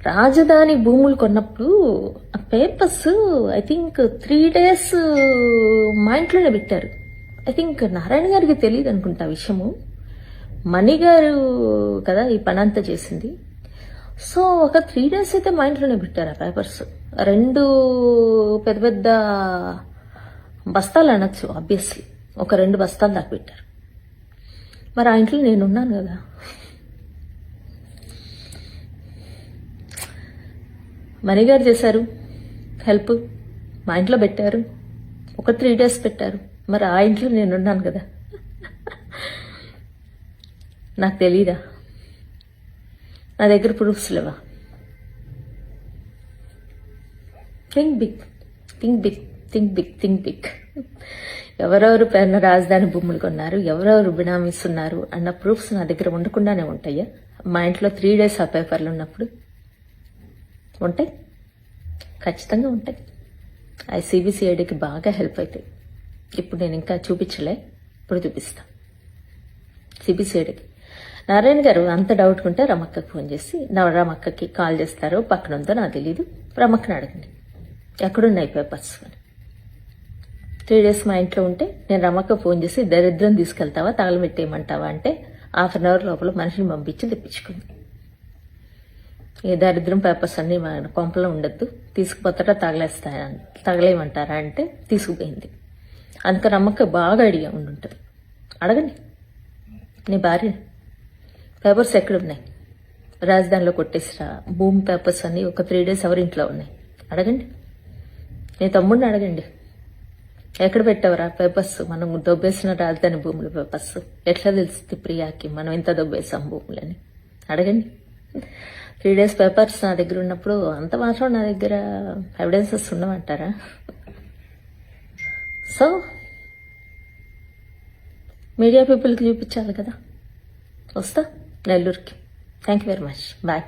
రాజధాని భూములు కొన్నప్పుడు ఆ పేపర్స్ ఐ థింక్ 3 days మా ఇంట్లోనే పెట్టారు. ఐ థింక్ నారాయణ గారికి తెలియదు అనుకుంటా ఆ విషయము. మణి గారు కదా ఈ పని అంతా చేసింది. సో ఒక 3 days అయితే మా ఇంట్లోనే పెట్టారు ఆ పేపర్స్. 2 పెద్ద పెద్ద బస్తాలు అనొచ్చు ఆబ్వియస్లీ. ఒక 2 బస్తాలు దాకా పెట్టారు. మరి ఆ ఇంట్లో నేనున్నాను కదా. మణి గారు చేశారు హెల్ప్, మా ఇంట్లో పెట్టారు, ఒక 3 days పెట్టారు. మరి ఆ ఇంట్లో నేనున్నాను కదా. నాకు తెలీదా? నా దగ్గర ప్రూఫ్స్ లేవా? Think big, think big, think big, think big. ఎవరెవరు పేరున రాజధాని భూములు కొన్నారు, ఎవరెవరు బినామీస్ ఉన్నారు అన్న ప్రూఫ్స్ నా దగ్గర ఉండకుండానే ఉంటాయా? మా ఇంట్లో 3 days ఆ పేపర్లు ఉన్నప్పుడు ఉంటాయి, ఖచ్చితంగా ఉంటాయి. అవి సిబిసిఐడికి బాగా హెల్ప్ అవుతాయి. ఇప్పుడు నేను ఇంకా చూపించలే, ఇప్పుడు చూపిస్తా. సిబిసిఐడికి నారాయణ గారు అంత డౌట్ ఉంటే రమక్కకి ఫోన్ చేసి, రమక్కకి కాల్ చేస్తారో పక్కన ఉందో నాకు తెలీదు, రమక్కని అడగండి ఎక్కడున్నాయి పేపర్స్ అని. 3 days మా ఇంట్లో ఉంటే నేను రమక్క ఫోన్ చేసి దరిద్రం తీసుకెళ్తావా తగలబెట్టేయమంటావా అంటే 1/2 hour లోపల మనిషిని పంపించి తెప్పించుకుంది. ఏ దరిద్రం పేపర్స్ అన్ని కొంపలో ఉండద్దు, తీసుకుపోతారా తగలేయమంటారా అంటే తీసుకుపోయింది. అందుకని రమక్క బాగా ఐడియా ఉండుంటుంది. అడగండి నీ భార్య, పేపర్స్ ఎక్కడున్నాయి, రాజధానిలో కొట్టేసిరా భూమి పేపర్స్ అన్ని ఒక 3 days ఎవరింట్లో ఉన్నాయి అడగండి. నీ తమ్ముడిని అడగండి, ఎక్కడ పెట్టావరా పేపర్స్, మనం దొబ్బేసిన రాజధాని భూముల పేపర్స్ ఎట్లా తెలుస్తుంది ప్రియాకి మనం ఎంత దొబ్బేసాం భూములని అడగండి. 3 days పేపర్స్ నా దగ్గర ఉన్నప్పుడు అంత మాత్రం నా దగ్గర ఎవిడెన్సెస్ ఉండమంటారా? సో మీడియా పీపుల్కి చూపించాలి కదా. వస్తా నెల్లూరుకి. Thank you very much. Bye.